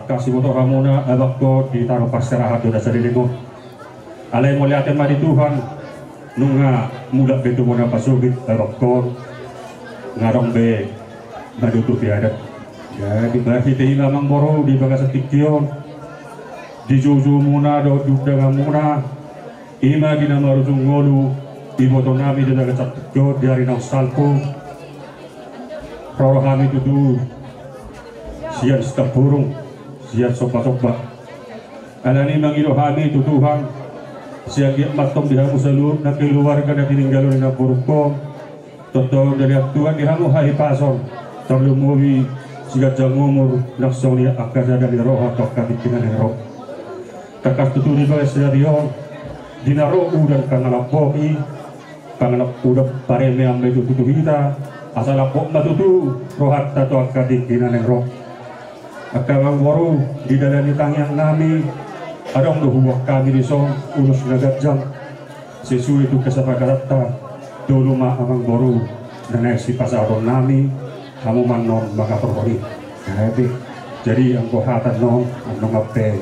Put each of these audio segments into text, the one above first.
kasih motor hamuna abakko ditaruh pasirahat do dasar dirimu alai muliatin mari Tuhan nunga muda betu muna pasugit abakko ngarong be madutu biadat jadi berarti tehinga mangboro di bagas tikyon di juju muna do dudang muna ima di nama rujung ngolu di boto nami di bagas tikyon di hari nang salpo rohani tutu sian setiap burung sian sopa-sopa alani mangido hami tutuhan siang dia matom dihamu seluruh na keluarga na tininggalon na burukong totoo dari Tuhan dihamu hai pason terlumuhi sigat jangumur naksoni akada dari roh atau kabikinan roh takas tuturi bagai sedarion dinaro udan kangalapoi kangalap udah pareme ambe tutu kita asal lapok matutu rohat atau kabikinan roh akawang waru di dalam tangiang nami adong dohuwak kami di song ulus nagadjang sesuai itu kesepakatan dulu mah amang boru dan si pasaron nami kamu manon baka perhori jadi ang kohatan no ang ngape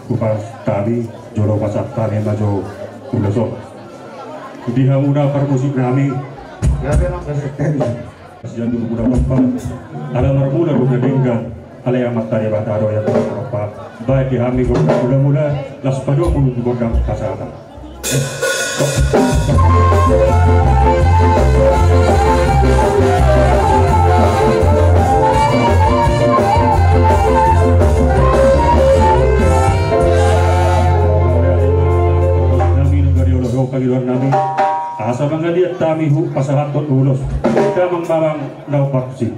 kupas tali jolo pasat tali majo ulaso di hamuna permusik nami gabe nang kaseteni sian dulu budak bapak ala marmula budak denggan alay amat tadi bataro ya apa baik kami mula-mula las padu pun godang kasatan nami asa mga liat tami hu pasahatot ulos kamang bawang naupaksi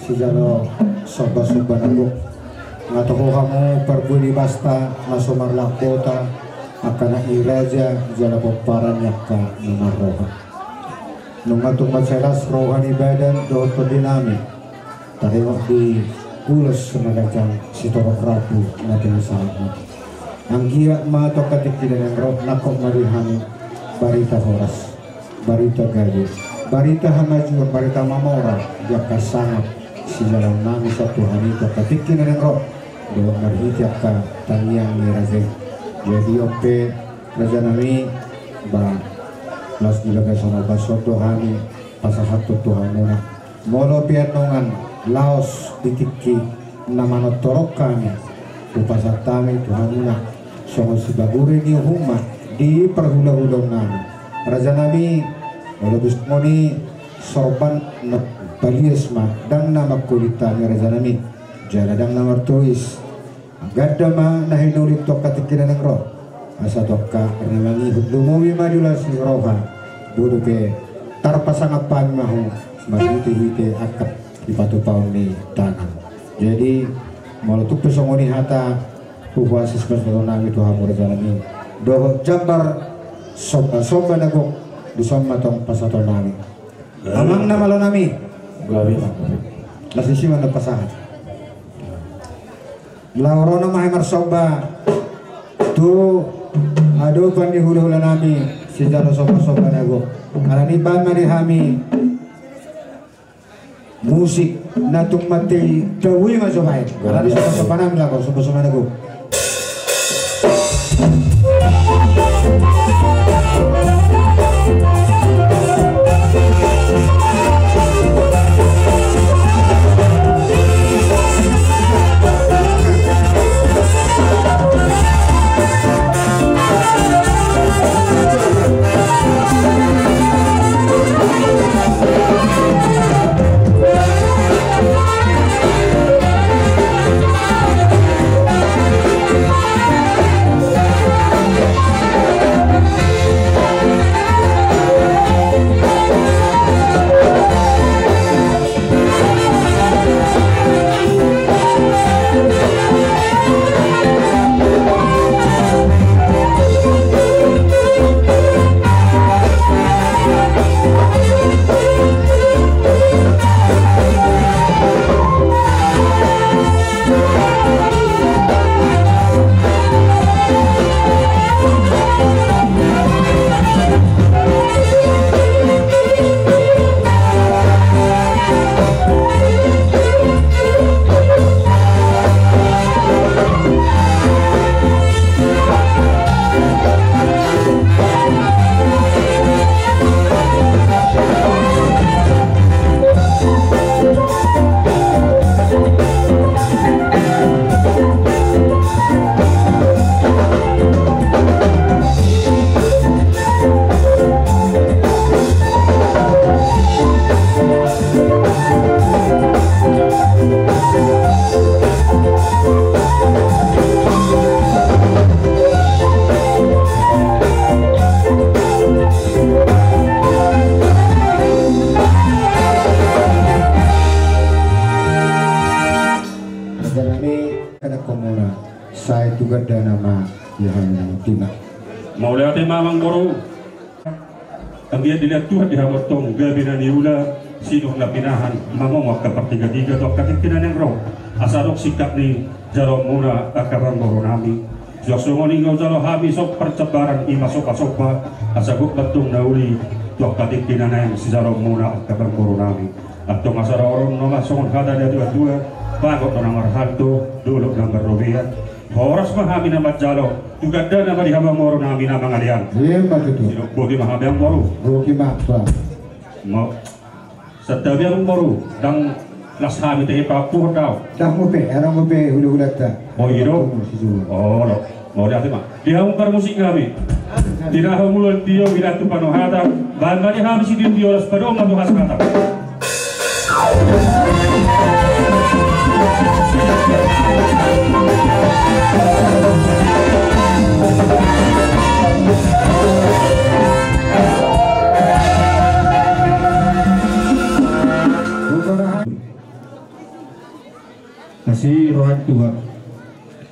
sijano soba-soba nako ngatoho kamu perbudi basta masomar lakota akana iraja jana pomparan yakka numaroha nungatung maceras rohani badan doto dinami tahewak di ulos semagajang sitorok rabu natin sahabat ang giat mato katik dengan roh nakok marihani barita horas barita gadi barita hamaju barita mamora yakka sangat si jalan nami satu hari itu katikin yang roh doang marhitiak ka tanyang ni raze jadi ope raja nami ba las dilagay sama basoto hani pasahato Tuhan muna molo pianongan laos ditiki namanot torok kami upasatami Tuhan muna songo sibaguri ni huma di perhula-hulong nami raja nami molo gusto ni sorban na paliesma dang na magkulita ni raja nami jala dang na martuis gada ma nahinulit to katikinan ng roh asa tokka rinangi lumuwi madula si roha bulu ke tarpasangapan mahu mahiti-hiti akap ipatupaw ni tanang jadi molutuk pesongoni hata pupuasis paspato nami tuha mo raja nami doho jambar soba nagok disama tong pasato nami amang namalo nami gabi nasisiman na pasahan lauro na mahay marsoba tu ado pan di hula-hula nami si jalo soba-soba nagok alani ban manihami musik natung mati tawi masubay alani soba-soba nami lako soba-soba nagok saya juga ada nama yang tina mau lihat mamang boro ang dia dilihat Tuhan dihamotong gabi na niula sino na pinahan mamong kapag-tiga-tiga to katikinan ng raw asarok sikap ni jaro muna akaran boro nami Joso ninggaw jalo hami sok percebaran imasok-asokpa asagok batong nauli to katikinan ng si jaro muna akaran boro nami at to masarorong no masongon kada na dua-dua bago to ng marhalto dulog ng barobian oras mahami na matjalo tugada na marihama moro namin na mga liyan iya matutu bogi mahami ang moro bogi makwa mo sa tabi ang moro dang lashami tayo papuho daw dah ngope erang ngope hulu-hulat ta oh iro oh no mau lihat ma dia ungkar musik kami tidak hamulun dia binatu panohata bahan bani hami si dia oras padong matuhas kata Masih rohan Tuhan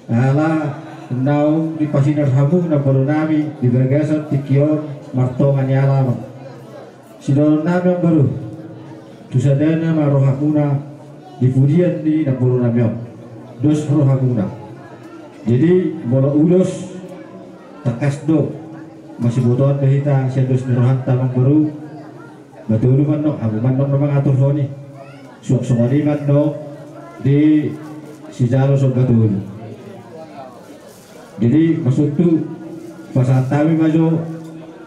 ala nau di pasinar habung na baru nami di bergasat tikion martongan nyala sidol nami yang baru tusadana marohakuna di pujian di na baru nami dos rohakuna jadi bola ulos takas do masih bodohan behita siya dos rohan tamang baru betul manok aku manok namang atur soni suak-suariman no di si Jalo Sobatul. Jadi maksud tu pasal tawi maju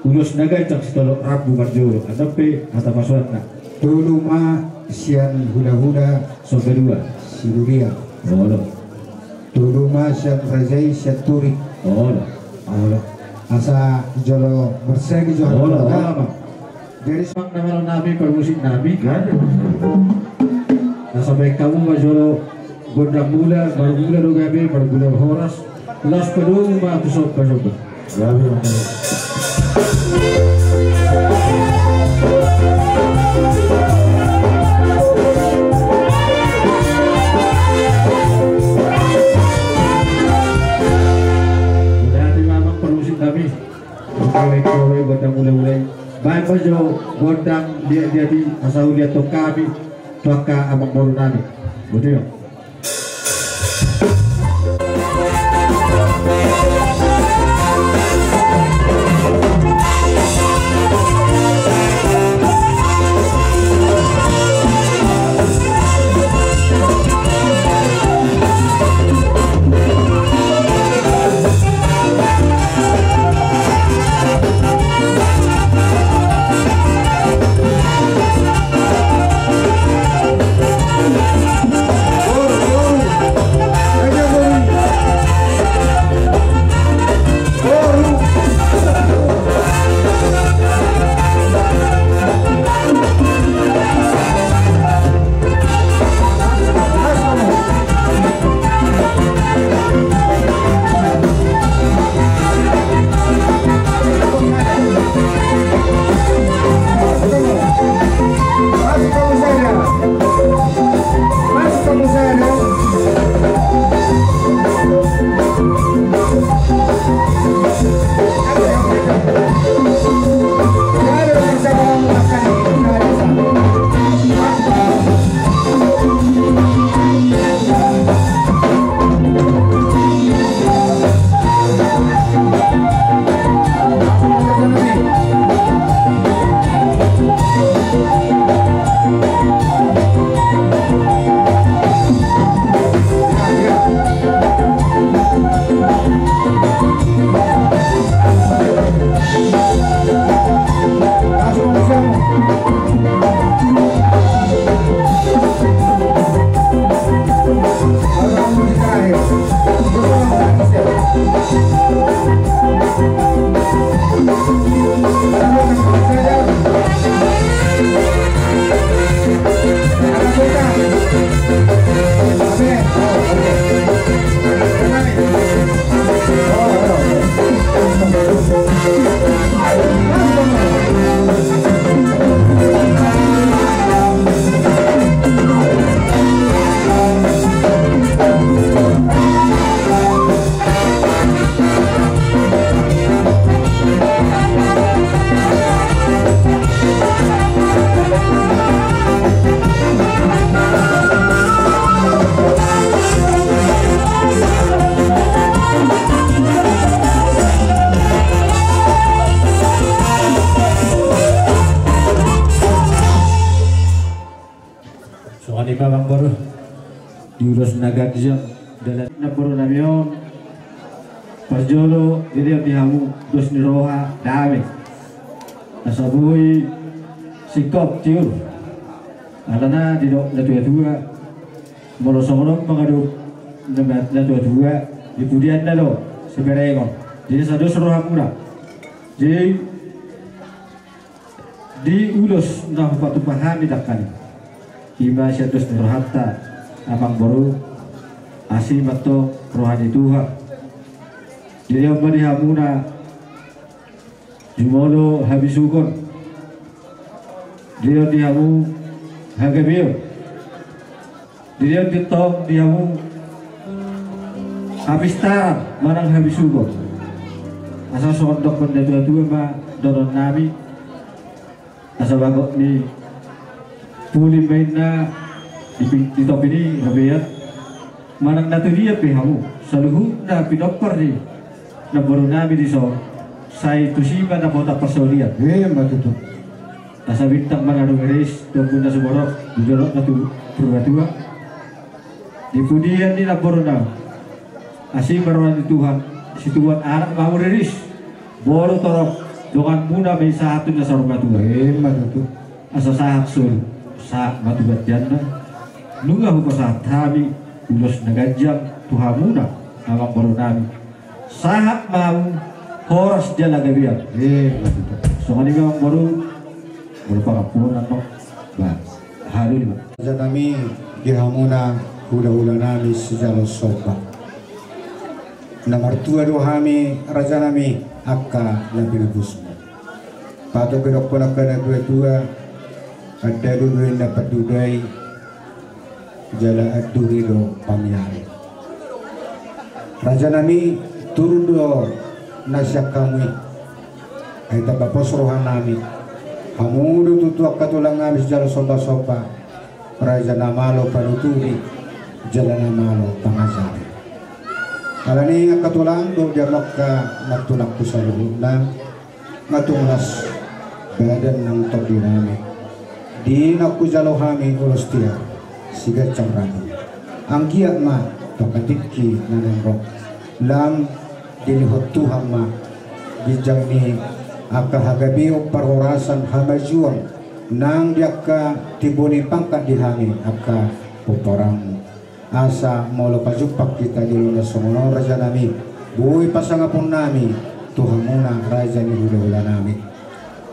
ulus naga cak setolok rabu marjolo atape atau masuat nak Dulu mah sian hula-hula Sobadua. siluria. Oh no. Dulu mah sian rajai sian turi. Oh no. Allah. Asa jolo bersegi Oh jolo. no. Dari Mak nama nabi permusik nabi kan. Nah sampai kamu majolo gondang mula baru mula do gabe baru mula horas las kedua mah tu sok kasoba. Berarti memang permusik nabi. Kowe gondang mulai-mulai. Baik bajo gondang dia di asal dia to kami toka amang baru nani. Betul ya? Soalnya babang baru diurus naga kijang dalam baru namion parjolo jadi dihamu dos niroha dame nasabui sikop tiur alana di dok na tua morosong mengadu na tua di pudian dalo seberego jadi satu seroha pula jadi diurus nah patu pahami dakkan Ima syatus nurhatta amang baru asih mato rohani Tuhan. Jadi apa dihamuna jumolo habisukon. Dia dihamu hagabil. Dia ditong dihamu habistar marang habisukon. Asal sondok benda tua ma doron nabi. Asal bagok ni puli main na di top ini rabiat manang natu dia pehamu saluhu na pinopper ni na baru nabi di so sai tusiba na bota persoliat Matutu. asa bintang manado geris dan bunda seborok dijolok na purgatua di pudian di laborna asing marwan di Tuhan si Tuhan anak mau geris boro torok dengan muda may satu na sarong matua Matutu. asa sahak sul sa matubat jana nunga ko sa tabi ulos nagajang tuhamuna awang boro nami sahak mau horas dia lagi biar matutu so kanina baru pangapunan mo ba hari lima Raja nami gihamuna hula-hula nami sejalo soba na martua do hami raja nami akka na binabusmo pato birok ko na kana dua ada dua na padudai jala adurido pamiyari raja nami turun do nasyak kami ay tabapos rohan nami hamudu tutu akatulang nami sejalo soba-soba raja namalo panuturi jala namalo pangasari alani akatulang do dialog ka matulak ko sa loob na matunglas badan ng tobi namin di nakujalo hami ulos tiya siga camrani ang giyak ma pakatiki na nangro lam dinihot tuhang ma bijang ni akahagabi o parorasan hamajuang nang diaka tibuni pangkat di hami aka puparang asa molo pajupak kita di luna songono raja nami buhay pasangapon nami Tuhan muna raja ni hula-hula nami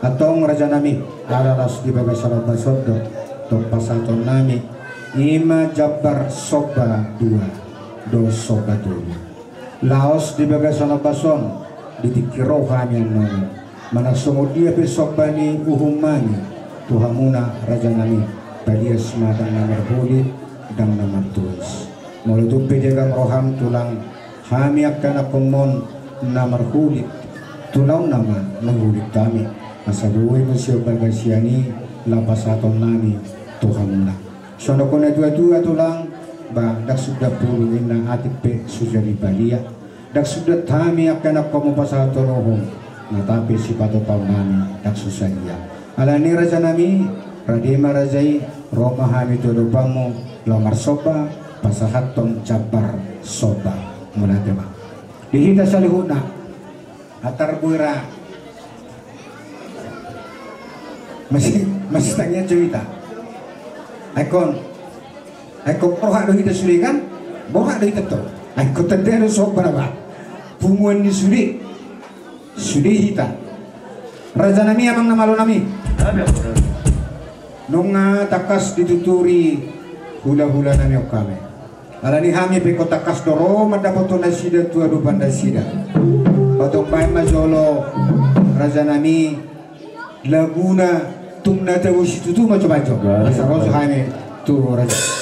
atong raja nami alalas di bagai salat basodo to pasaton nami ima jabar soba dua do soba dua laos di bagai salat bason ditikiro kami yang nami manasungod dia besoba ni uhumani Tuhan muna raja nami balias madang namar bulit dan namar tulis mulutupi jagang roham tulang kami akan akumon namar hulit tulang nama menghulit kami asabuhay mo siya bagasiani lapasaton nami Tuhan muna sono ko na dua-dua tulang ba dak sudah pulungin na atik pe sujari balia dak sudah kami akan akumapasaton rohom natapi si patopal nami dak susania alani raja nami radima rajai Roma hami tudupamu lamar soba pasahaton cabar soba munatema dihita salihuna atar buira masih tanya cerita aikon roha do hita suri kan boha do hita to aikon tadero soba ba pumuan ni suri hita raja nami amang namalo nami nunga takas dituturi hula-hula nami okame alani hami peko takas doro madapoto na sida tua do banda sida patong pai majolo raja nami laguna tumna tawusi tutu maco-maco saroso hami turu raja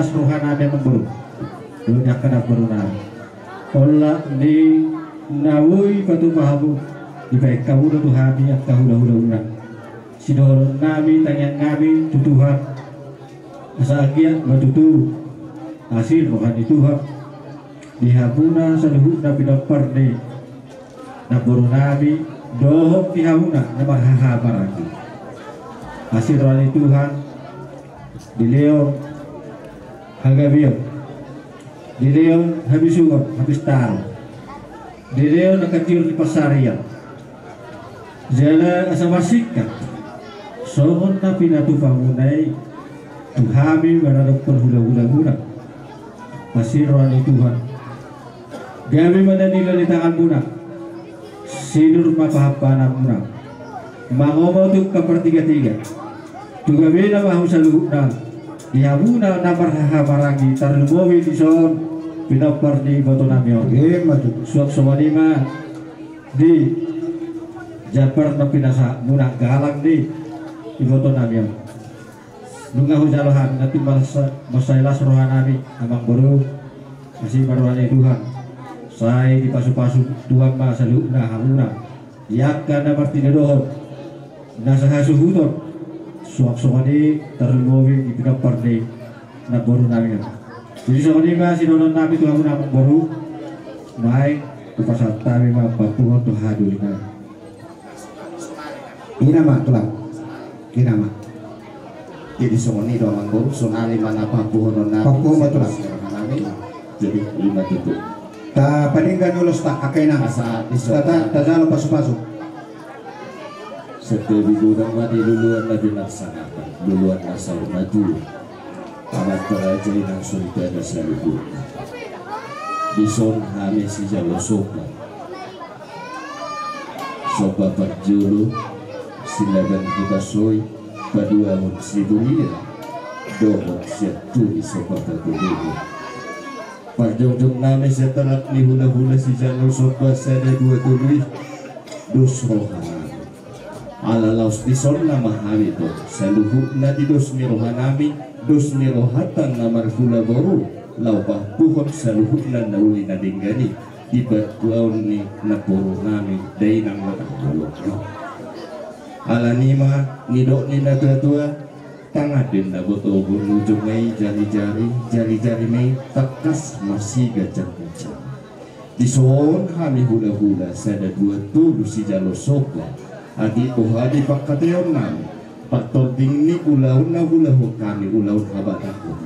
las rohana yang membaru dunia kena beruna olah di nawui patu pahamu di baik kamu tu hami yang tahu dah sidoron nami tanya nami tutuhan asagian batutu hasil rohani Tuhan dihabuna saluhut nabi dapar ni naboru nabi dohok dihabuna namar hahabaraki hasil rohani Tuhan di Leon hagabiyo di Leon habis sugar habis taruh di Leon nakatiur di pasarian jala asa masikkan sohon na pinatupangunay tuhami manarap perhula-hula masih rohani Tuhan gabi mana nilalitakan muna sinur mapahapanan muna mangomo tu kapertiga-tiga tu gabi na mahu saluhut na dihabuna na marhahabarangi tarlumowi di son pinapar di boto namyo suak sawanima di japar na pinasa muna galang di boto namyo nunga hujalahan nanti masailas rohanami amang baru masih baruannya Tuhan saya di pasu-pasu Tuhan ma salukna hamuna yakkan namar tidak dohon nasaha suhuton suak-suakani terlumowi di pinapar di na baru nami jadi suakani ma sinonon nabi Tuhan amang baru baik kupasat kami ma papuhon tuhadulina inama tulang inama jadi songoni do mangguru sonali mana papuhon na papuhon tulang jadi 5 titik ta paninggan ulos ta akaina asa ta jalo pasu-pasu setiap bidang mati duluan na dilaksanakan duluan na sahur maju amat peraja yang surga ada salibut bison hame si jalo sopa parjulu silaban kita soy padua mut siburia dohok siap tuli sopa tertuduh parjong-jong name setelah ni hula-hula si jalo sopa sada 2 tului dos rohanami ala laus bison nama hamito saluhut na di dos mirohanami dos mirohatan namar hula baru laupah puhon saluhut na nauli na dinggani di batuaun ni napuro nami day nang matahulok ala nima nidok ni na tua tangadin na boto ujung may jari-jari may takas masih gajang-gajang di soon kami hula-hula sada 2 tulu si jalo sopa adi pohadi pagkateon nami pagtording ni ulaun na hula-hula kami ulaun kabatakon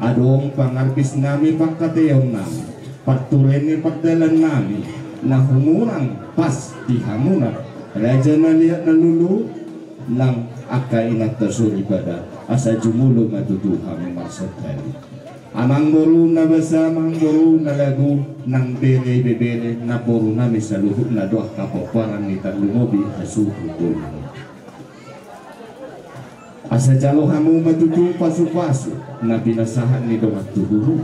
adong pangarpis nami pagkateon nami pagtuloy ni pagdalan nami na humurang pas di hamunan raja na lihat na lulu lang akay nagtasul ibadah asa jumulo matutuhang masakali amang buru na basa amang buru na lagu nang bere na buru nami sa luhut na doa kapoparan ni talumobi hasuhutun asa jalo hamu matutu pasu-pasu na binasahan ni doa tuhuru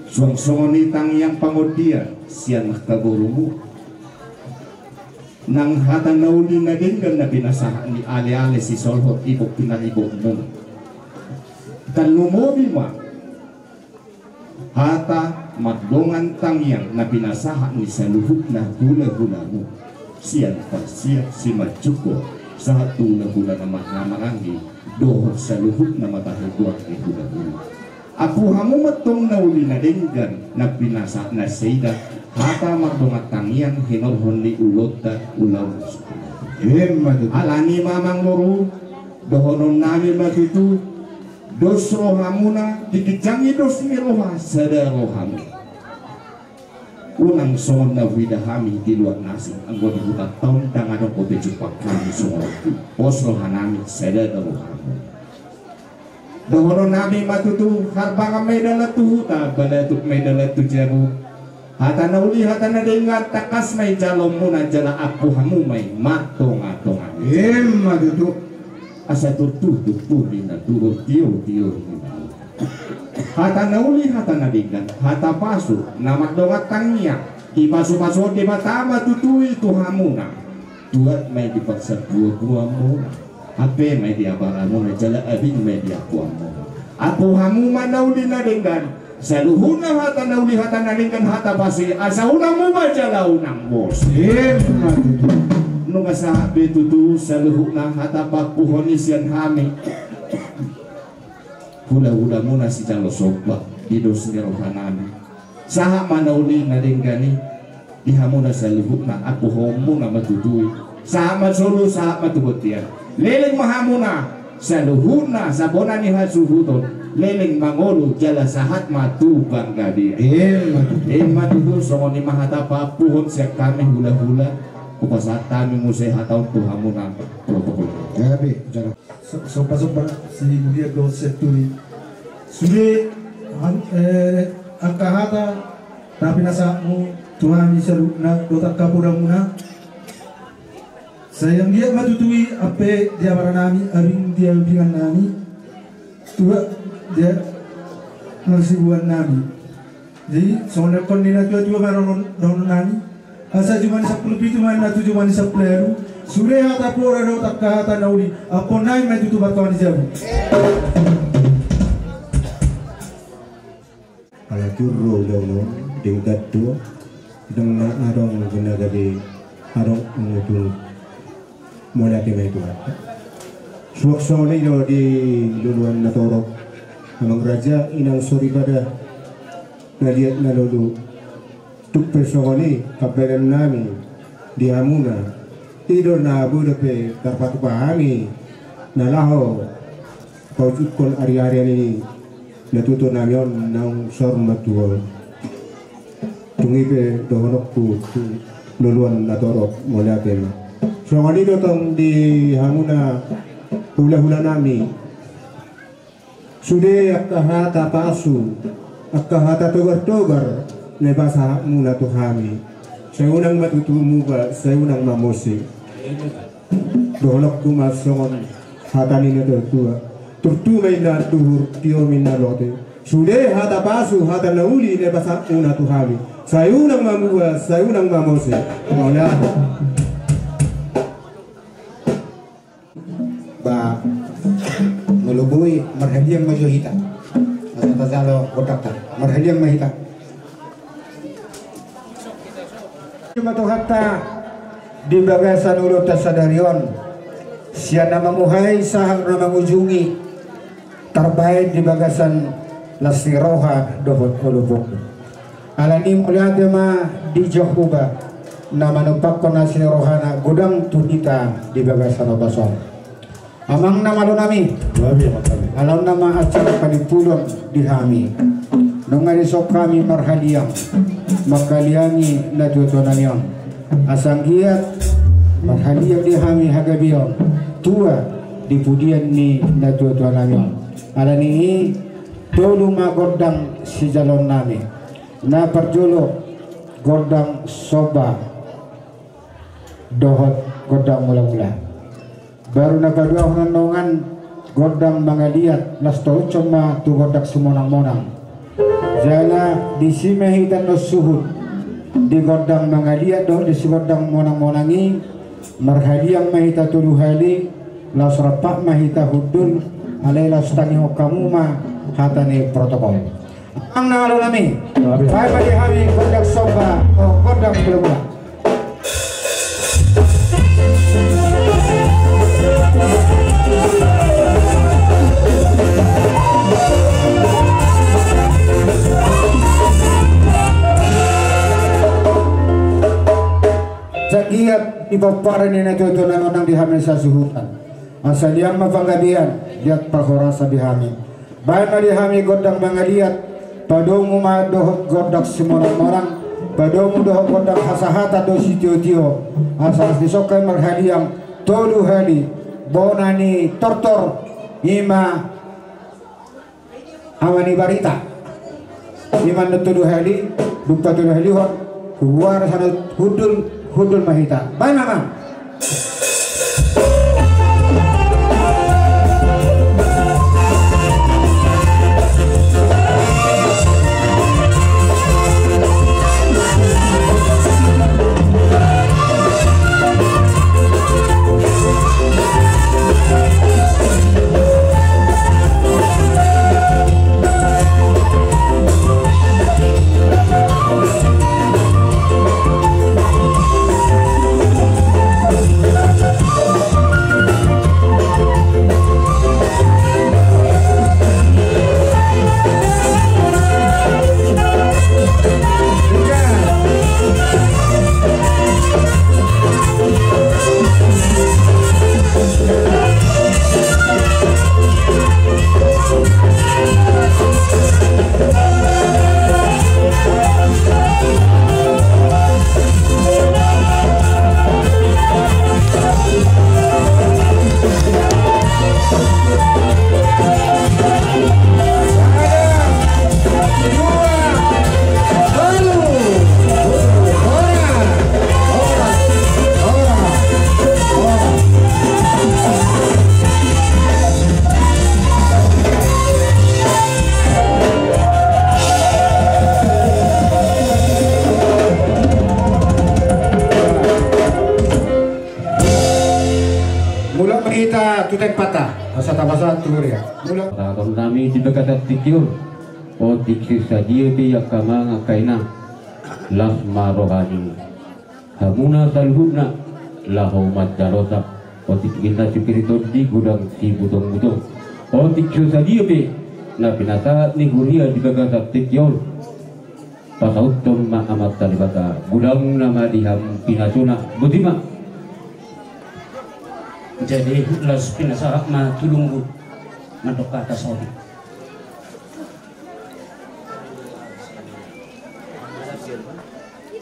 suang-suang yang pangudian siyan makaburumu nang hatan nauli na dinggan na binasahan ni ali-ali si solhot ibok pinalibok mo talumobi ma hata magdongan tangyang na binasahan ni saluhut na hula-hula mo siyan siya si Machuko sa hula-hula na mahamanganggi dohor saluhut na matahuguan ni hula-hula apu hamu matong nauli na dinggan na binasa na seyda hata magdongat tangyang hinorhon ni ulota ulaw alani mamang loro dohonon nami matutu dos rohamuna dikijangi dos miroha sada rohamu unang songon na widahami di luar nasi anggo di hutan tahun dangadong kote jupak kami songon pos rohanami sada rohamu dohonon nami matutu harbanga medala tuhuta balatuk medala tujaru hata nauli hata na dengan takas may jalom muna jala aku hamu may matong-atongan matutu asa tutuh na turun tiyo hata nauli hata na dengan hata pasu nama dongat tangnya di pasu-pasu di matama tutui itu hamuna tuat may dipaksa buah-buah muna hape may diabaramu na jala abing may diakuamu Apo hamu manauli nadenggan saluhuna hata nauli hata nalingkan hata pasi asa unang mo baca unang bos nung sabi tutu saluhuna hata papuhoni siyan hami hula-hula muna si Jalo Soba idos ni rohanami saha manauli nadenggani dihamuna saluhuna apuhomu na matutui saha masulu saha matubutian leleng mahamuna saluhuna sabona ni hasuhuton leleng mangolu jala sahat matuban gadia matutu songoni mahata papuhon siya kami hula-hula upasat kami musay hataw tuhamuna protokol Gabi, jangan. Sopa-sopa si Mulia Gosep Tuli Sudah angka hata tapi nasa mo Tuhan isalu na dotak kapurang muna sayang dia matutui ape dia baranami abing dia bingan nami tua dia nasibuan nami jadi soalnya kon nila tua baron don nami asa cuma 10 pitu man na tujuh man 10 euro sure hata pura dotak hata nauli apo nai matutu batuan jabu Ala curro dong tingkat dua dengan arong guna gabi arong mengutul mulai timai itu. Suaksana ini di luluan natorok amang raja inang sori pada ngaliat nalulu tuk personi kabelan nami di Hamuna tidur na abu depe dapat pahami nalaho paujukon ari-ari ini natuto namin ng sormatuol tungipe dohonokku luluan natorok mula tema so nganito tong di Hamuna hula-hula nami sude akahata pasu akahata togar-togar nebasa muna to kami sa unang matutumu ba sa unang mamosi dohonokku masongon hatanin na tua turtumay na tuhur tiyomin na lote sude hata pasu hata nauli ne basa una tuhami sayunang mamuwa sayunang mamose maula ba melubui marhaliang majuhita asa tazalo kodakta marhaliang mahita matuhatta di bagasan ulo tasadarion siya na mamuhay sahang na mangujungi terbaik di bagasan lasiroha dohot ulubok alanim ulihat ma di Johuba na manumpak ko na sinirohana gudang tunita di bagasan obason amang nama lo nami alam nama acara panipulong di hami nung arisok kami marhaliang makaliangi na tutunan asang giat marhaliang di hami hagabiyon tua di pudian ni na tutunan ala ni dulu ma godang si jalon nami na perjolo godang soba dohot godang mula-mula baru na badua nongan godang mangaliat lasto cuma tu godak semonang-monang jala di simehitan no suhud di godang mangaliat do di si godang monang-monangi marhaliang mahita tuluhali lasrapak mahita hudul alela stani hokamuma hatani protokol ang nalo nami ay bali kami godang soba o godang mula-mula Zakiat ipaparan ni natutunan nang dihamin sa suhutan asal yang mapanggabian diat perhorasa dihami bayan na dihami godang mangaliat padomu madohot godak simorang-morang padomu dohot godak hasahata do si tio-tio asal disokay marhaliang tolu hali bonani tortor ima awani barita iman nutudu hali dupa tudu hali hon kuwar sana hudul mahita baik mama basa-basa tuloy ya. Mula Raton nami di bagatat tikyur o tikyu sadia bi yakama kaina las marohani hamuna talhubna lahu madarota o tikina sukirito di gudang si butong-butong o tikyu sadia bi na pinata ni huria di bagatat tikyur pasautum ma amat talibata gudang nama diham pinasuna butima. Jadi las pinasa ma tulunggu madok ke atas obi.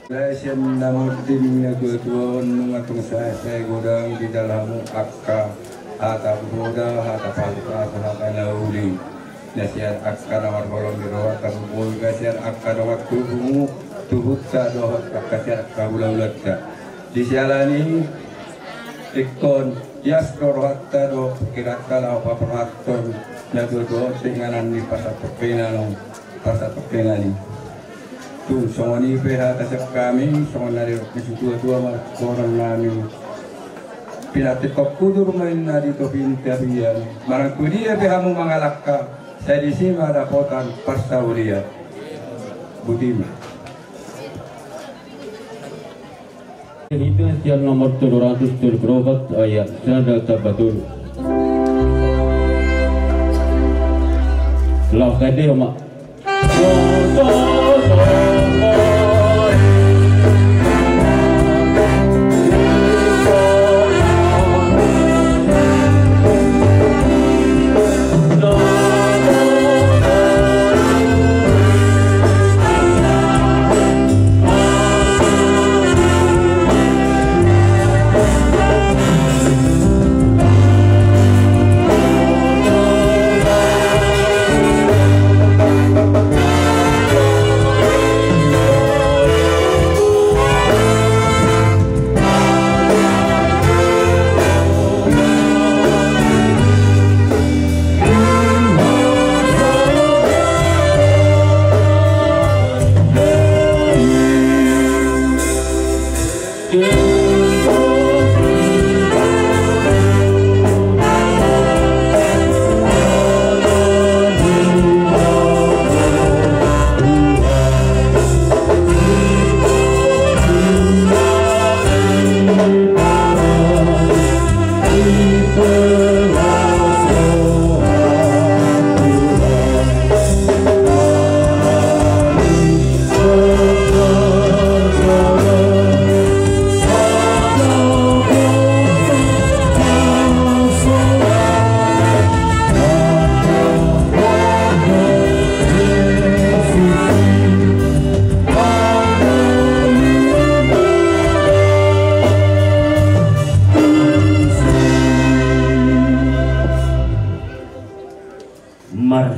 Saya namutin ya tuan mengatung saya godang di dalam akka atap roda atap alta atap lauli. Nasihat akka nawar bolong di rawat terbul nasihat akka nawar tubuhmu tubuh tak dohot nasihat akka ulat di sialani ikon yas dorohatta do kirata lau paparaton na do tinganan ni pasat penani tu songoni peha tasap kami songonari tua orang nami pinati kudur main nadi to pintabian marang kudia peha mu mangalakka saya di sini ada potan pasaulia budima. Itu yang nomor 774 ayat sada tabatul. Lah kade mak.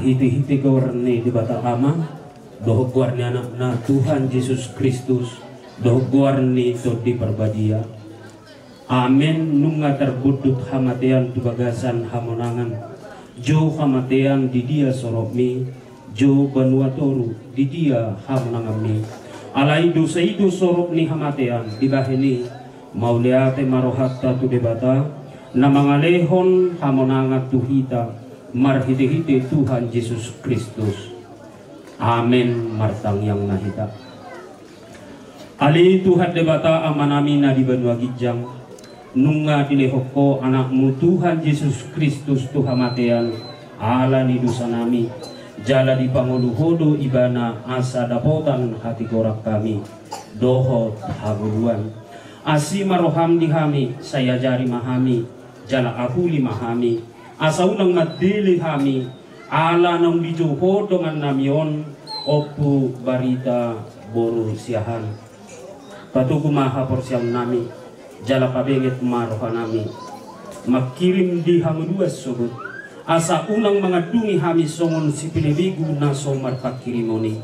Hiti-hiti kawarni di Batakama doh guarni anak na Tuhan Yesus Kristus doh guarni to di perbadia amin nunga terbudut hamatian tu bagasan hamonangan jo hamatian di dia sorokmi jo banuatoru di dia hamonangami alai dosa itu sorok ni hamatian di bahini mauliate marohatta tu debata namangalehon hamonangat tuhita marhite-hite Tuhan Yesus Kristus. Amin martang yang nahita. Ali Tuhan debata amanami na di benua gijang. Nunga dilehoko anakmu Tuhan Yesus Kristus Tuhan matean. Ala ni dosa nami. Jala di panguluhodo ibana asa dapotan hati korak kami. Doho haguluan. Asi maroham dihami saya jari mahami. Jala ahuli mahami. Asa unang madili kami ala nang bijuho dengan namion opu barita boru siahan patuku maha porsiam nami jala pabenget maroha nami makirim di hamudua sobut asa unang mengadungi kami songon si pilibigu na somar pakirimoni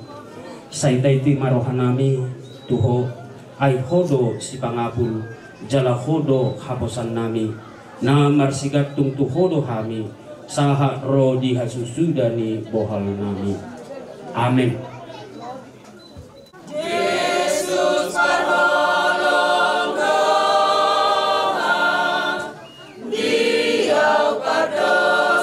saitaiti maroha nami tuho ay hodo si pangapul jala hodo haposan nami na marsigat tungtuhodo kami saha ro di hasusudani bohal nami. Amin. Yesus pertolong Tuhan, Dia berdoa.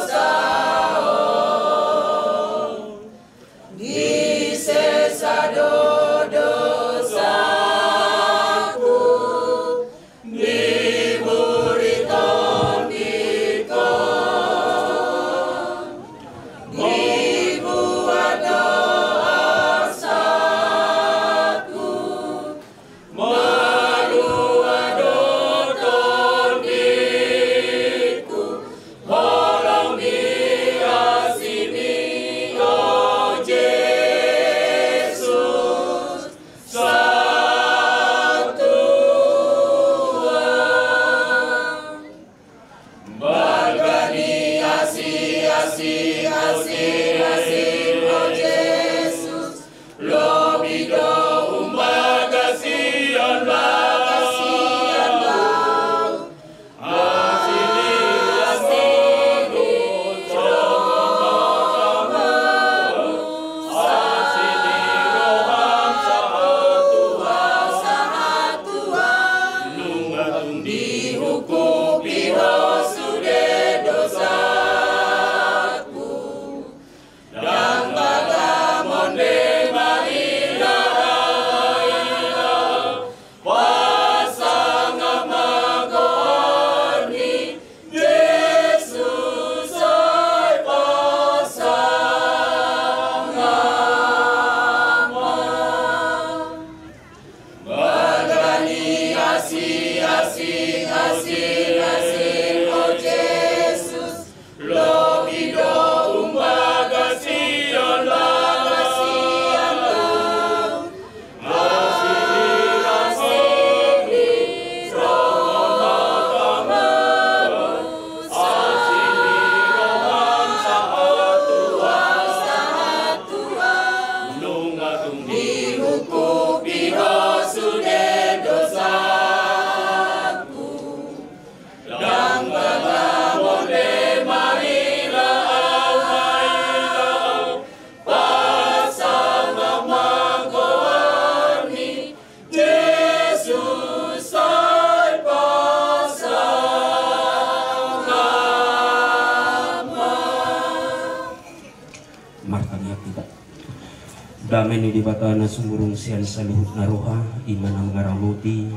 Damai ni di bata na sumurung siyan sa luhut na roha, iman ang ngaramuti,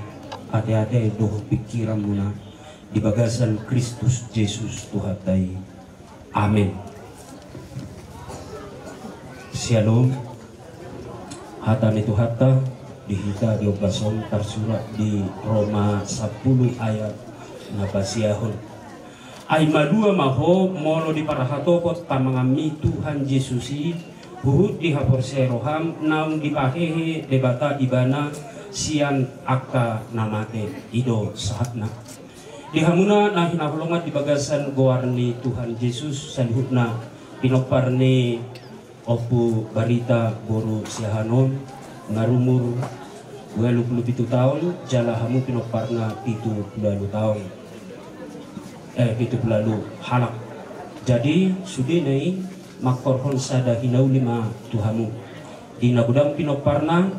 ate-ate doh pikiran mo na, di bagasan Kristus Jesus Tuhatay. Amen. Shalom. Hata ni Tuhata, dihita di obason tersurat di Roma 10 ayat na basiyahon. Ay madua maho molo di parahatopot pamangami Tuhan Yesusi buhut di hapor seroham naung dipahehe debata ibana sian akka namate ido sahatna dihamuna na hinahulungan di bagasan goarni Tuhan Yesus salihutna pinoparni opu barita boru siahanon ngarumur 27 tahun jalahamu pinoparna 70 tahun 70 halak jadi sudinai makorhon sada hinau lima tuhamu di nagudang pinoparna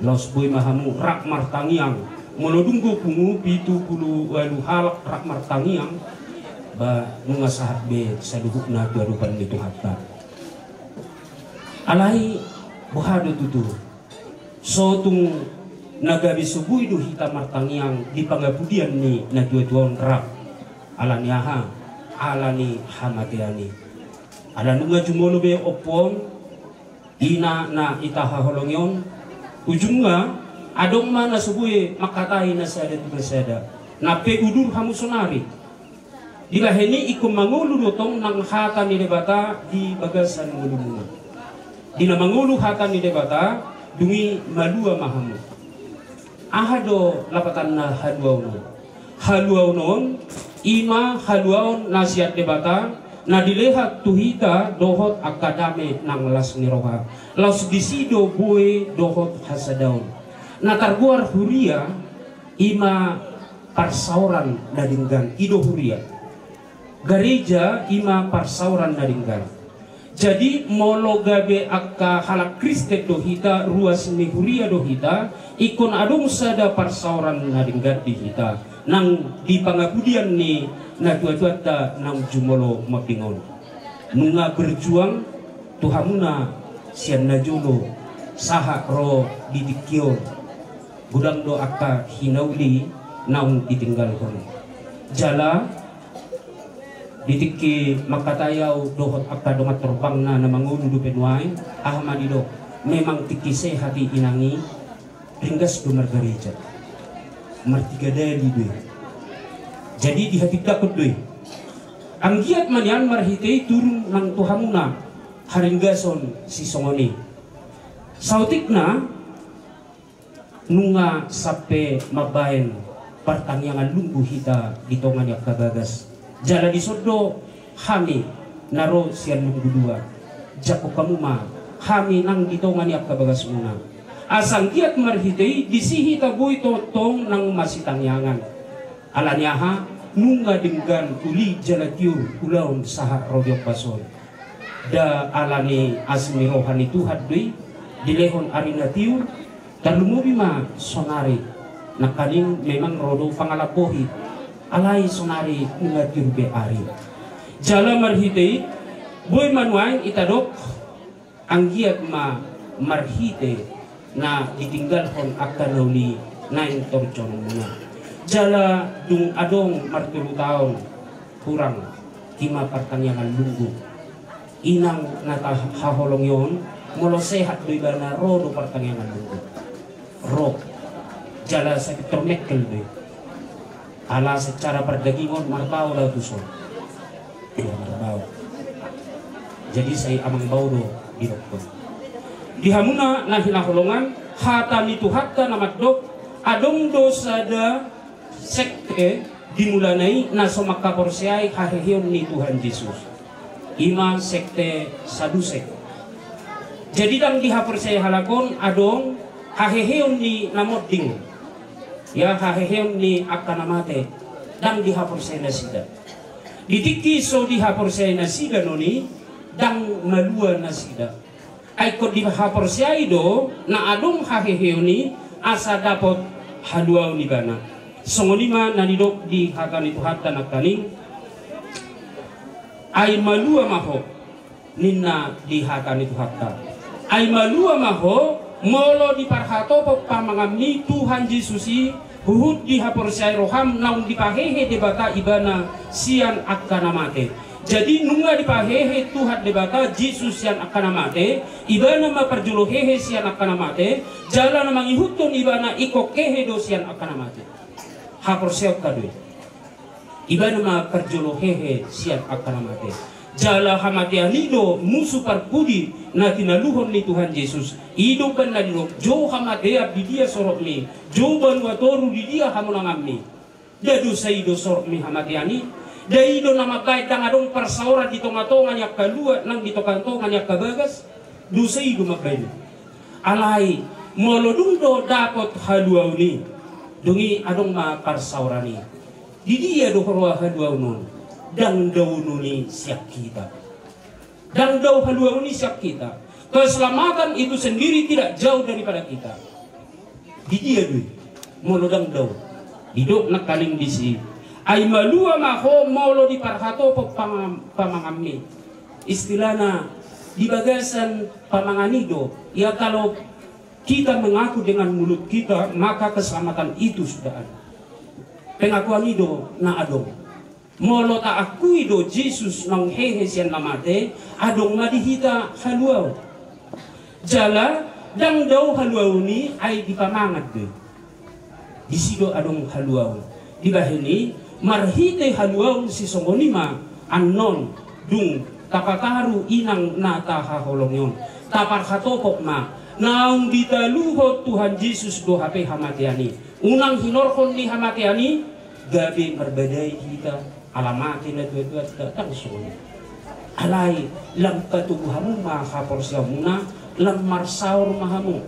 los boy mahamu rak martangiang monodunggo pungu 70 halak rak martangiang ba nunga sahat be saduhukna duadupan itu hatta alai bohado tutu sotung nagabi subuh itu hita martangiang di pangabudian ni na dua-duan rak alaniaha alani hamatiani ada nunga jumolo be opon ina na itaha holongyon ujunga adong mana subuhi makatai na sada tu bersada na pe udur hamu sonari dilaheni ikum mangulu dotong nang hata ni debata di bagasan ngulunga dina mangulu hata ni debata dungi malua mahamu ahado lapatan na haluaunon ima haluaon nasihat debata na dilihat tuhita dohot akadame nang las niroha las disido bue dohot hasadaun na targuar huria ima parsauran nadinggan ido huria gereja ima parsauran nadinggan jadi molo gabe akka halak Kriste dohita ruas ni huria dohita ikon adong sada parsauran nadinggan dihita nang di pangabudian ni na tua-tua nang jumolo mapingon nunga berjuang tuhamuna sian najolo saha ro didikyo gudang do akka hinauli naung ditinggal kon jala ditiki makatayaw dohot akka domat terbang na namangulu do penwain ahmadido memang tikise hati inangi ringgas do margareja martiga dari doi jadi di hati takut doi anggiat manian marhitei turun nang tuhamuna haringgason si songoni sautikna nunga sape mabaen pertangyangan lunggu hita di tongan yak kabagas jala di sodo hami naro sian lunggu dua jako kamuma hami nang di tongan yak kabagas muna asang giat marhitei disihi taboy totong nang masitangyangan alanyaha nunga dinggan uli jalatiur ulaun saha rodyok basol da alani asmirohan itu hadui dilehon arinatiu talumubi ma sonari nakaning memang rodo pangalapohi alai sonari nungatiur be ari jala marhitei boy manuain itadok anggiat ma marhite na ditinggalkan akan lauli na intorjon muna jala dung adong martulu tahun kurang kima pertanyaan lunggu inang nata haholong yon molo sehat do ibana ro do pertanyaan lunggu ro jala sakit termekel do ala secara perdagingon marbau la tuson ya marbau jadi saya amang bau do di dokter dihamuna na hinaholongan hata itu hatta namat dok adong dosada sekte dimulanai na somaka porsiai hahehion ni Tuhan Yesus ima sekte sadusek jadi dang dihaporsai halakon adong hahehion ni namoding ya hahehion ni akanamate dang dihaporsai nasida ditiki so dihaporsai nasida noni dang malua nasida ay ko dihaporsai do na adong hahehioni asa dapot haduaw ni bana songolima nanidok di hakan itu hatta nakaning ay malua maho ninna di hakan itu hatta ay malua maho molo di parhato pamangami Tuhan Yesusi huhud di haporsay roham naung dipahehe debata ibana sian akkana mate. Jadi nunga dipahehe Tuhan debata Yesus sian akkana mate, ibana maperjolohehe sian akkana mate, jala namang ihuton ibana ikokehe do sian akkana mate. Haporsay kadoi. Ibana maperjolohehe sian akkana mate. Jala hamatianido musuh parpudi na tinaluhon ni Tuhan Yesus ido kan na dilo jo hamatea di dia sorok mi jo banwa toru di dia hamunangam mi dadu saido sorok mi hamatiani daido nama kait tang adong parsaura di tonga-tonga nyak kalua nang di tokantonga nyak kabagas du saido mabaini alai molodung do dapot haluau ni dungi adong ma parsaura ni di dia do horwa haluau nun dang daw nuni siap kita. Dang daw haluau ni siap kita. Keselamatan itu sendiri tidak jauh daripada kita. Di dia dui. Molo dang daw. Hidup nakaling bisi. Ay malua maho molo di parhato pamangami. Istilahnya di bagasan pamanganido. Ya kalau kita mengaku dengan mulut kita maka keselamatan itu sudah ada. Pengakuan itu na adong. Molo ta akui do Jesus nang hehe sian namate adong madihita haluau jala dang daw haluau ni ay di pamangat de disido adong haluau di bahini marhite haluau si songonima annon dung tapataru inang nata haholongyon tapar hatopok ma naung ditaluhot Tuhan Yesus do hape hamatiani unang hinorkon ni hamatiani gabi berbedai kita alamatin na dua-dua datang semua. Alai lam katubuhamu maha porsiaw muna lam marsaur mahamu.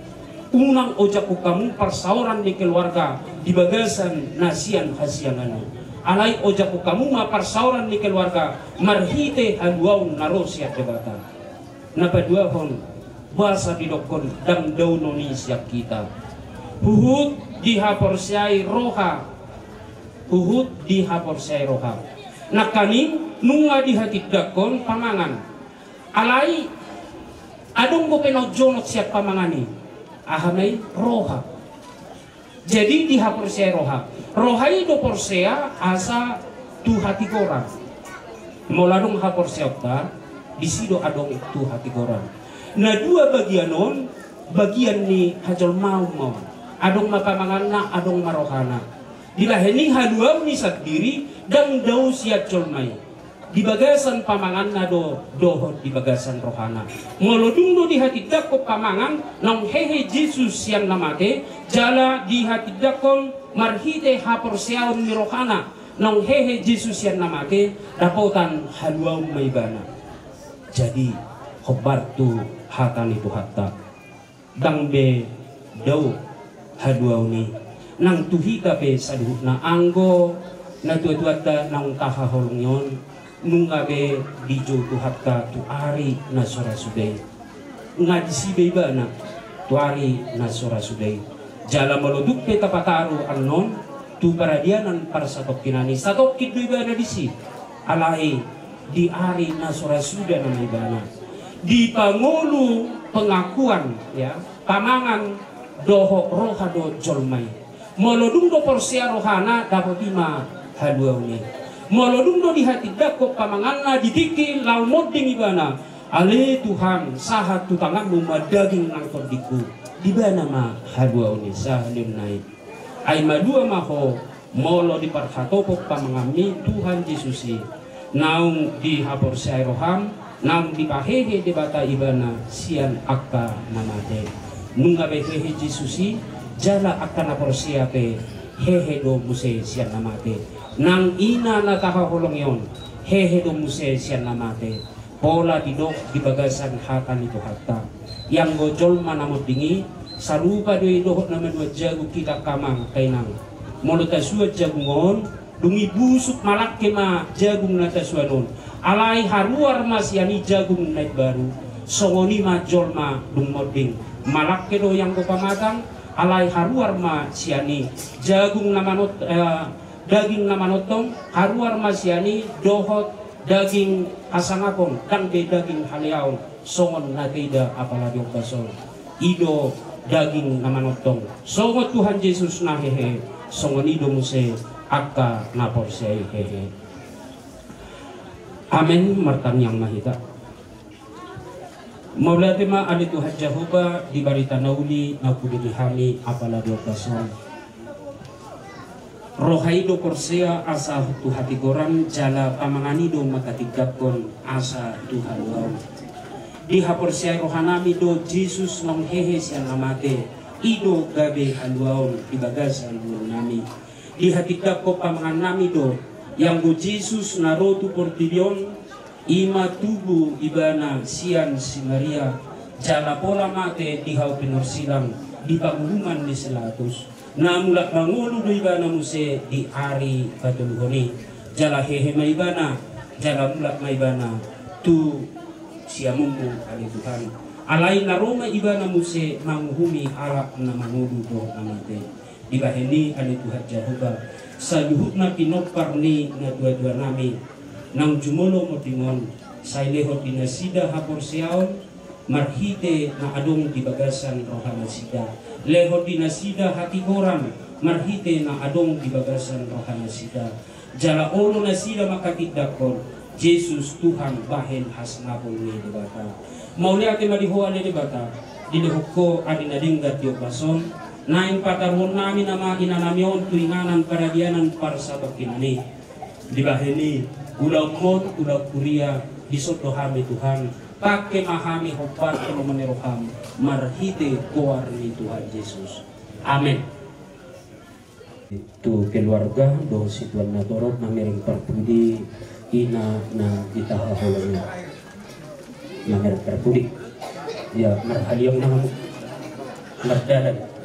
Unang ojaku kamu persauran di keluarga di bagasan nasian hasiananu. Alai ojaku kamu ma persauran di keluarga marhite haluau narosiat debata. Napa dua hon bahasa didokon dang daunoni siap kita. Huhud dihaporsiai roha. Huhud dihaporsiai roha. Nakaning nunga di hati dakon pamangan alai adong ko penojonot siap pamangani ahamay roha jadi di haporsea roha roha itu porsea asa tu hati korang moladong haporsea ta disido adong tu hati korang na dua bagianon bagian ni hajol mau adong mapamangan na adong marohana dilaheni haluau ni sendiri dang daw siat colmai di bagasan pamangan na dohot di bagasan rohana molodung do di hati dakop pamangan nang hehe Jesus yang namate jala di hati dakol marhite haporseaon ni rohana nang hehe Jesus yang namate dapotan haluau maibana jadi khobar tu hatan itu hatta dang be daw haluau ni nang tuhita pe saduh na anggo na tuat-tuata nang tahaholongyon nunga be dijo tuhatka tu ari na sora sudai nga disibe ba na tu ari na sora sudai jala maloduk pe tapataru annon tu paradianan para satok kinani satok kidu iba na disi alai di ari na sora suda na ibana di pangulu pengakuan ya pamangan doho rohado jolmai molodung do porsia rohana dapat ima haluau ni molodung do di hati dakop pamanganna didiki lau moding ibana ale Tuhan sahat tu tanganmu madaging nangkot diku di bana ma haluau ni sahalim naik ay madua maho molo di parhatopok pamangami Tuhan Yesusi naung di haporsia roham naung di pahehe debata ibana sian akka namate nunga behehe Yesusi jala akan aporsia pe hehe do muse sian namate nang ina na tahaholong yon hehe do muse sian namate pola didok di bagasan hatan itu hatta yang gojol manamot dingi sarupa do idohot naman wajagu kita kamang kainang molo tasuat jagungon dungi busuk malak kema jagung na tasuanon alai haruar masiani jagung naik baru songoni ma jolma dung moding malak kedo yang pamatang alai haruar ma siani jagung namanot daging namanotong haruar ma siani dohot daging asangapon dan be daging haliaon songon nakida apalagi basol ido daging namanotong songon Tuhan Yesus nahehe songon ido muse akka naporsai hehe. Amin. Martan yang mahita Mauladima ali Tuhan Jehovah di barita nauli nakudini hami apalagi basol rohaido korsea asa tu hati goran jala pamanganido makatigapkon asa Tuhan laut di haporsea rohanami do Jesus nong hehe siang amate ido gabe haluaon di bagasan nami di hati kapko pamanganami do yang do Jesus narotu portidion ima tubuh ibana sian si Maria jala pola mate di hau penorsilang di panguluman di selatus namula mangulu do ibana muse di ari patuluhoni jala hehe maibana jala mulak maibana tu siamumpu ali Tuhan alai naroma ibana muse manguhumi alak na mangulu do namate di baheni ali Tuhan Jehovah sayuhutna pinopar ni na dua-dua nami nang jumolo motingon saileho dinasida hapor siaon marhite na adong di bagasan rohana sida leho dinasida hati goran marhite na adong di bagasan rohana sida jala olo nasida makatidakon Jesus Tuhan bahen hasnabol ni debata maulia te madihoa ni debata dilehoko adinadinggat yo bason naing patarwon nami nama inanamion tuinganan paradianan parsabak kinani dibaheni ulau mon ulau kuria disoto hami Tuhan pakai mahami hopat kalau meneroham marhite koar ni Tuhan Yesus. Amin. Itu keluarga do situan natorok na mereng parpudi ina na itahaholanya na mereng parpudi ya marhaliyong na mardalan.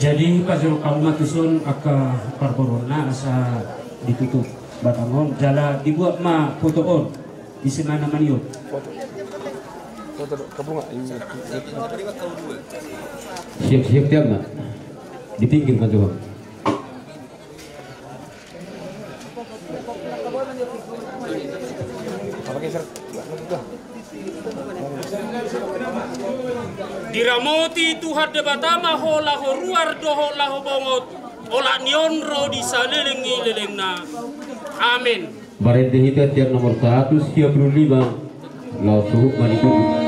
Jadi pasal kamu tusun aka parborona asa ditutup batangon jala dibuat ma fotoon di sana maniot. Siap-siap tiap nak di pinggir kan tuh. Diramoti Tuhan debatama ho laho ruar doho laho bongot ola nionro di salelengi lelengna. Amin. Barende hidat yang nomor 195 lau suhuk manikudu.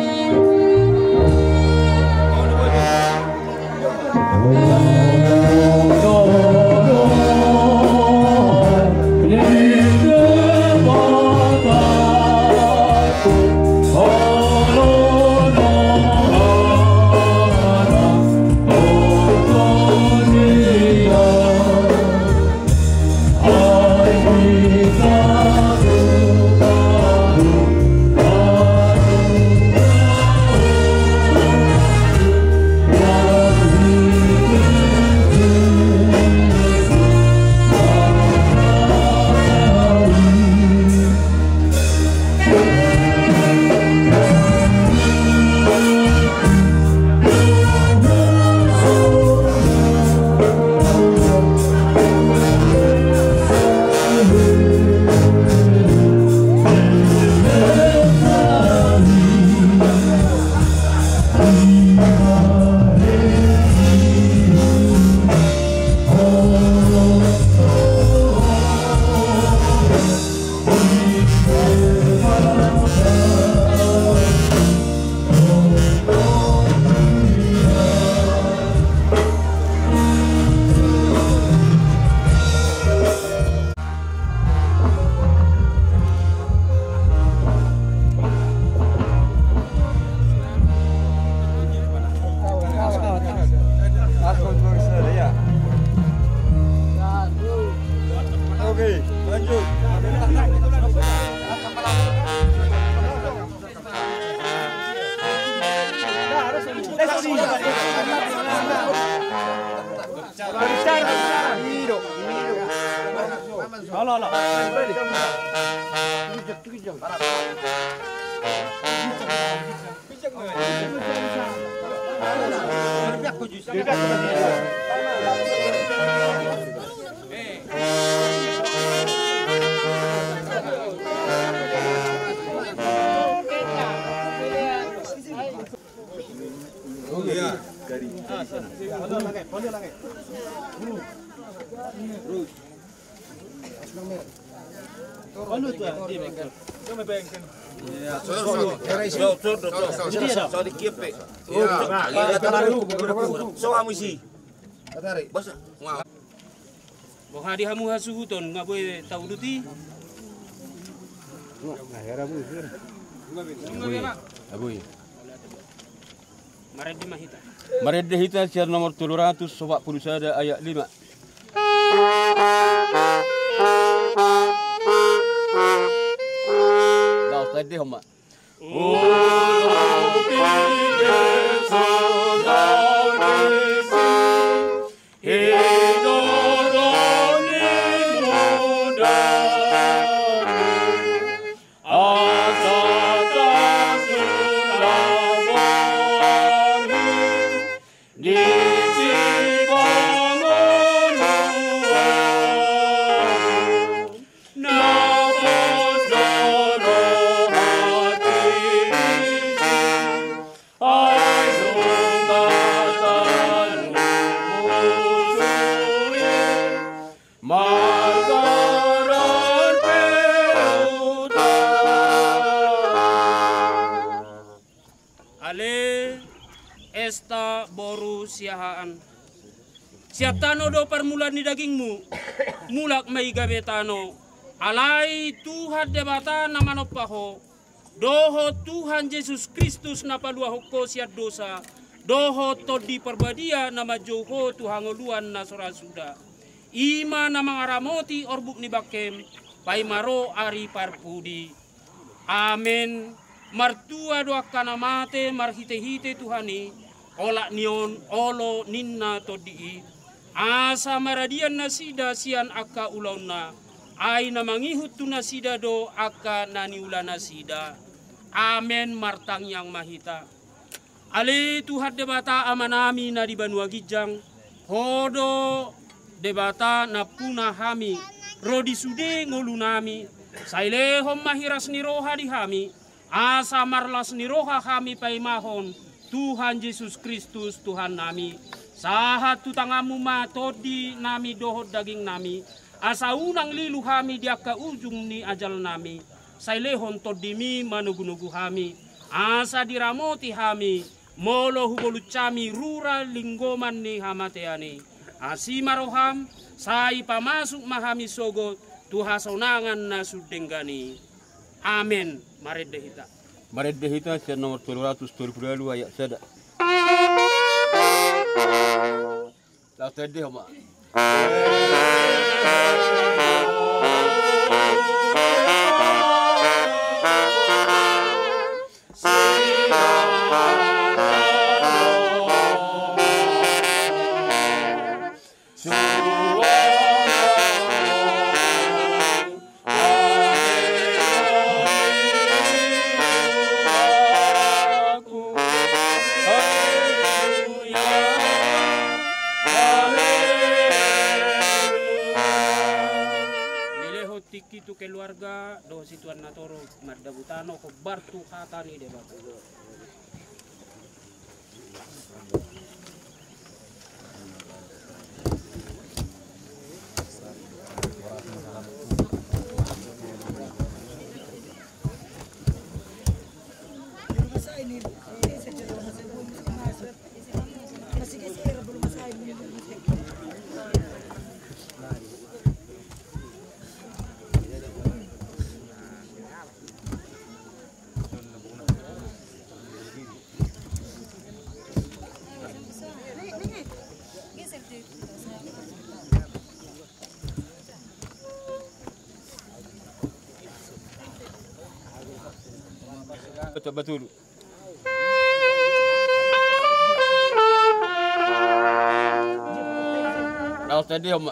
Bohadi hamu hasuhuton nggak boleh tahu duti. Maret di Mahita. Maret Dehita siar nomor 741 ayat 5. Dah tadi homa. Esta boru siahaan. Siatano do permulaan di dagingmu. Mulak may gabetano. Alay Tuhan debata na manopaho. Doho Tuhan Yesus Kristus na paluahok ko siat dosa. Doho to di perbadia na majoho Tuhan ngoluan na sorasuda. Ima na mangaramoti orbuk ni bakem. Paimaro ari parpudi. Amen. Martua doa kana mate marhite-hite Tuhani. Olak nion olo ninna todi asa maradian nasida sian aka ulauna ai na mangihut tu nasida do aka nani ula nasida. Amen martang yang mahita. Ale Tuhan debata amanami na di Banua Gijang hodo debata na puna hami rodi sude ngolunami saile hom mahiras niroha di hami asa marlas niroha hami paimahon Tuhan Yesus Kristus Tuhan nami. Sahat tu tangamu matodi nami dohot daging nami. Asa unang lilu hami dia ke ujung ni ajal nami. Sailehon todimi manugunugu hami. Asa diramoti hami. Molo hubolucami rura linggoman ni hamateani. Asimaroham sai pamasuk mahami sogot tuhasonangan na sudenggani. Amen. Maret Dehita. Maret Dehita siar nomor 722 ayat 1. Dah tadi homa. Itu keluarga do situan natoro mardabutano ko bartu kata ni deba. Betul. stadium.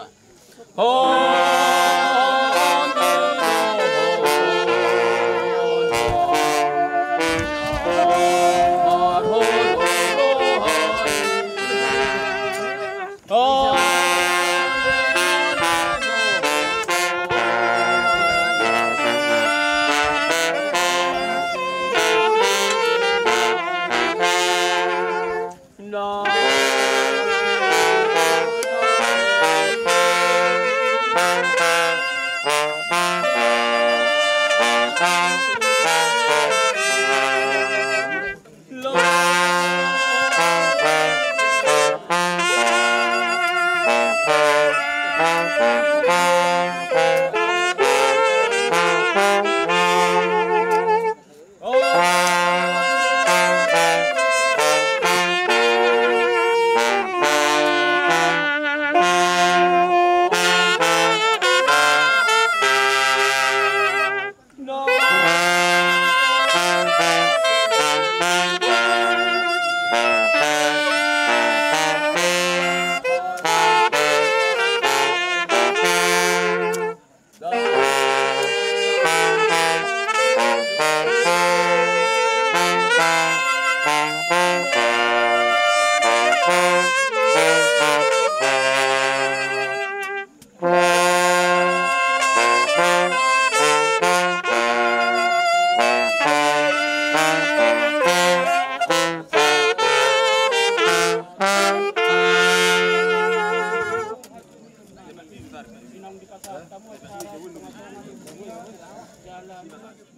Jalan